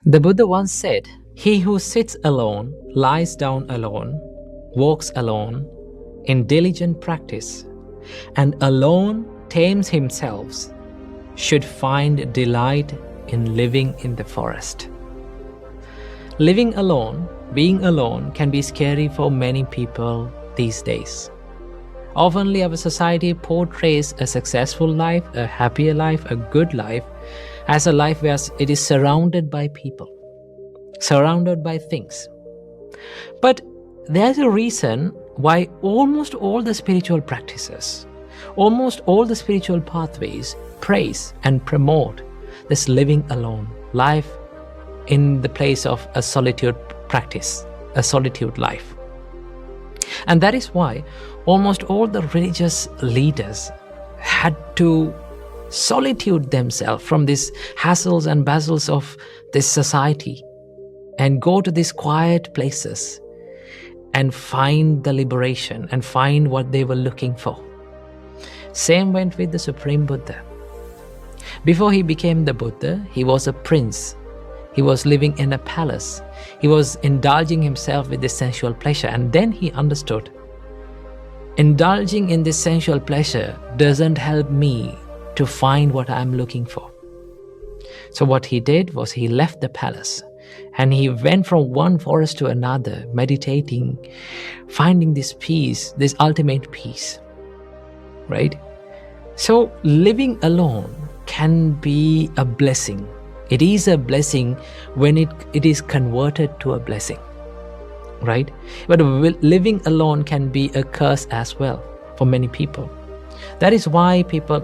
The Buddha once said, "He who sits alone, lies down alone, walks alone, in diligent practice, and alone tames himself, should find delight in living in the forest." Living alone, being alone, can be scary for many people these days. Oftenly, our society portrays a successful life, a happier life, a good life, as a life where it is surrounded by people, surrounded by things. But there's a reason why almost all the spiritual practices, almost all the spiritual pathways praise and promote this living alone, life in the place of a solitude practice, a solitude life. And that is why almost all the religious leaders had to solitude themselves from these hassles and bustles of this society and go to these quiet places and find the liberation and find what they were looking for. Same went with the Supreme Buddha. Before he became the Buddha, he was a prince. He was living in a palace. He was indulging himself with this sensual pleasure, and then he understood, indulging in this sensual pleasure doesn't help me to find what I'm looking for. So what he did was he left the palace and he went from one forest to another, meditating, finding this peace, this ultimate peace, right? So living alone can be a blessing. It is a blessing when it is converted to a blessing, right? But living alone can be a curse as well for many people. That is why people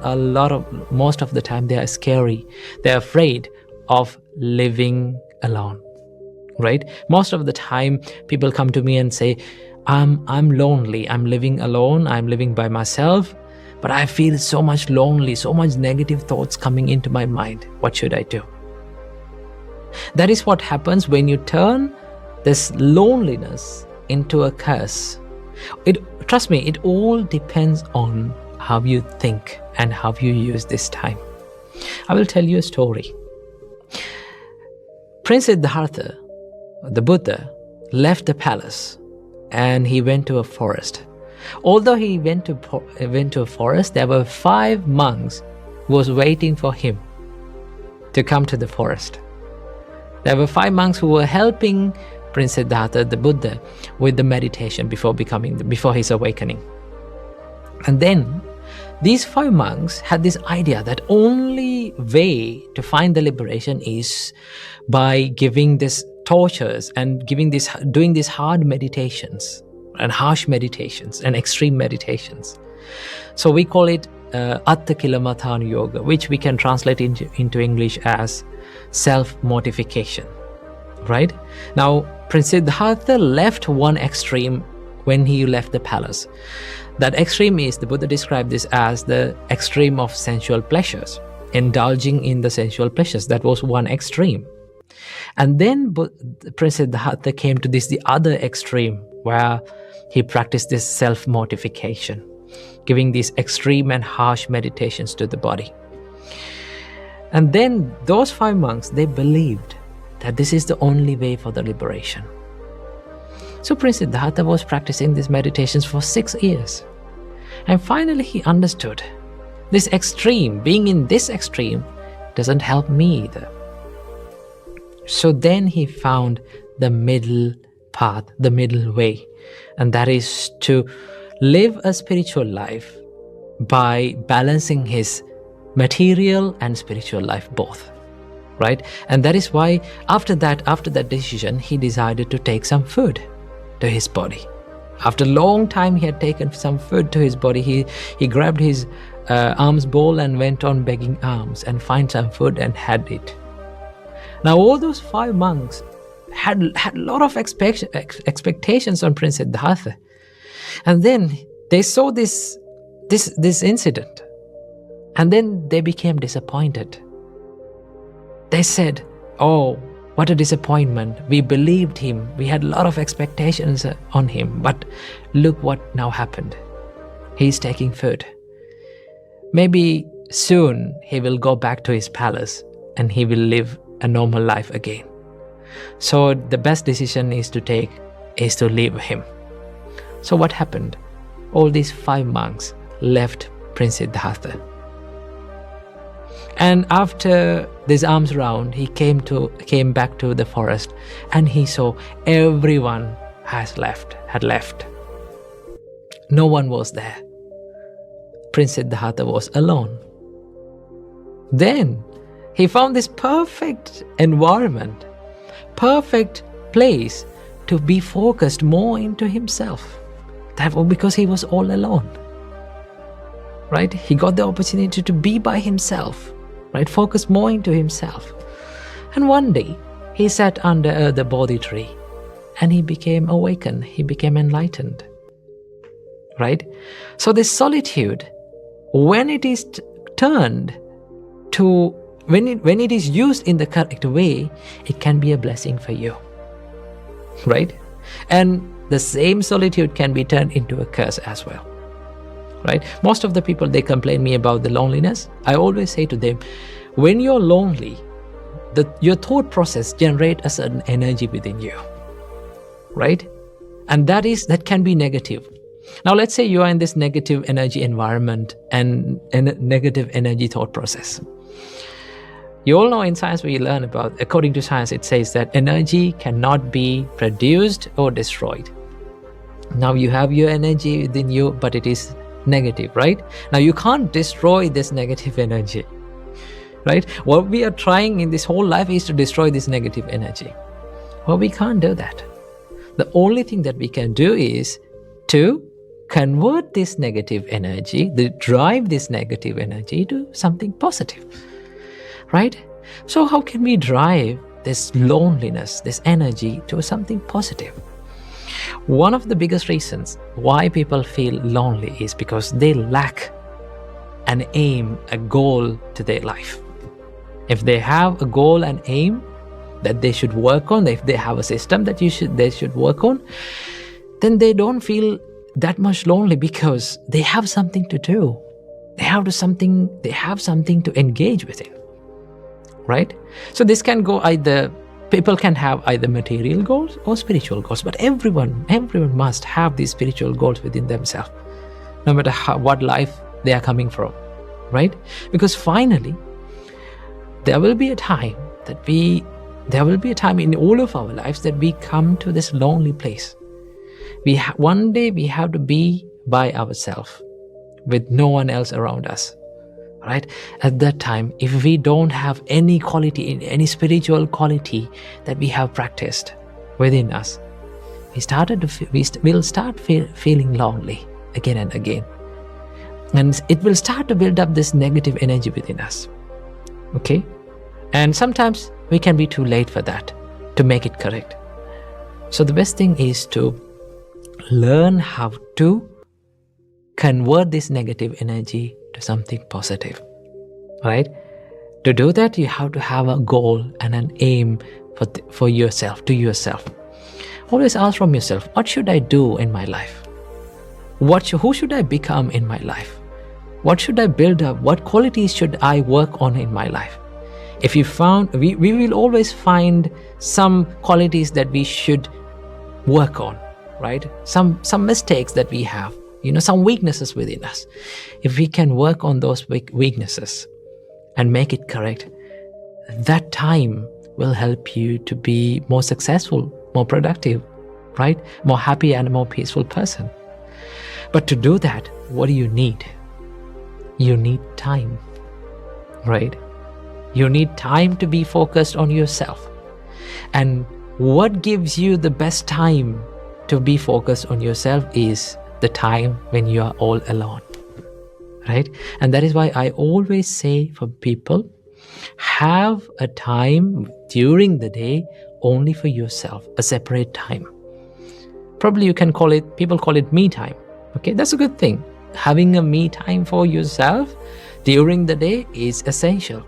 most of the time they are scary. They're afraid of living alone, right? Most of the time people come to me and say, I'm lonely, I'm living alone, I'm living by myself, but I feel so much lonely, so much negative thoughts coming into my mind. What should I do? That is what happens when you turn this loneliness into a curse. Trust me, it all depends on how you think and how you use this time. I will tell you a story. Prince Siddhartha, the Buddha, left the palace and he went to a forest. Although he went to a forest, there were 5 monks who was waiting for him to come to the forest. There were 5 monks who were helping Prince Siddhartha, the Buddha, with the meditation before his awakening. And then these 5 monks had this idea that only way to find the liberation is by giving this tortures and doing these hard meditations and harsh meditations and extreme meditations. So we call it Atta-Kilamatthana Yoga, which we can translate into English as self-mortification, right? Now, Prince Siddhartha left one extreme when he left the palace. That extreme is, the Buddha described this as the extreme of sensual pleasures, indulging in the sensual pleasures. That was one extreme. And then Prince Siddhartha came to the other extreme, where he practiced this self-mortification, giving these extreme and harsh meditations to the body. And then those 5 monks, they believed that this is the only way for the liberation. So Prince Siddhartha was practicing these meditations for 6 years. And finally he understood, this extreme, being in this extreme, doesn't help me either. So then he found the middle path, the middle way. And that is to live a spiritual life by balancing his material and spiritual life both, right? And that is why after that decision, he decided to take some food to his body. After a long time he had taken some food to his body, he grabbed his alms bowl and went on begging alms and find some food and had it. Now all those 5 monks had a lot of expectations on Prince Siddhartha, and then they saw this incident. And then they became disappointed. They said, "Oh, what a disappointment. We believed him. We had a lot of expectations on him. But look what now happened. He's taking food. Maybe soon he will go back to his palace and he will live a normal life again." So the best decision is to leave him. So what happened? All these 5 monks left Prince Siddhartha. And after this alms round, he came back to the forest, and he saw everyone had left. No one was there. Prince Siddhartha was alone. Then he found this perfect environment, perfect place to be focused more into himself. That was because he was all alone. Right? He got the opportunity to be by himself. Right? Focus more into himself. And one day, he sat under the Bodhi tree and he became awakened. He became enlightened. Right? So this solitude, when it is turned to, when it is used in the correct way, it can be a blessing for you. Right? And the same solitude can be turned into a curse as well. Right? Most of the people, they complain me about the loneliness. I always say to them, when you're lonely, your thought process generates a certain energy within you. Right? And that can be negative. Now let's say you are in this negative energy environment and a negative energy thought process. You all know in science we learn about, according to science, it says that energy cannot be produced or destroyed. Now you have your energy within you, but it is negative, right? Now you can't destroy this negative energy, right? What we are trying in this whole life is to destroy this negative energy. Well, we can't do that. The only thing that we can do is to convert this negative energy, drive this negative energy to something positive, right? So how can we drive this loneliness, this energy to something positive? One of the biggest reasons why people feel lonely is because they lack an aim, a goal to their life. If they have a goal and aim that they should work on, if they have a system that they should work on, then they don't feel that much lonely because they have something to do. They have something to engage with it. Right? So this can go either, people can have either material goals or spiritual goals, but everyone must have these spiritual goals within themselves, no matter what life they are coming from, right? Because finally, there will be a time in all of our lives that we come to this lonely place. One day we have to be by ourselves with no one else around us. Right? At that time, if we don't have any quality, any spiritual quality that we have practiced within us, we'll start feeling lonely again and again. And it will start to build up this negative energy within us. Okay? And sometimes we can be too late for that, to make it correct. So the best thing is to learn how to convert this negative energy to something positive, right? To do that, you have to have a goal and an aim for yourself, to yourself. Always ask from yourself, what should I do in my life? Who should I become in my life? What should I build up? What qualities should I work on in my life? If you found, we will always find some qualities that we should work on, right? Some mistakes that we have, some weaknesses within us. If we can work on those weaknesses and make it correct, that time will help you to be more successful, more productive, right? More happy and a more peaceful person. But to do that, what do you need? You need time, right? You need time to be focused on yourself. And what gives you the best time to be focused on yourself is the time when you are all alone, right? And that is why I always say for people, have a time during the day only for yourself, a separate time. Probably people call it me time. Okay, that's a good thing. Having a me time for yourself during the day is essential.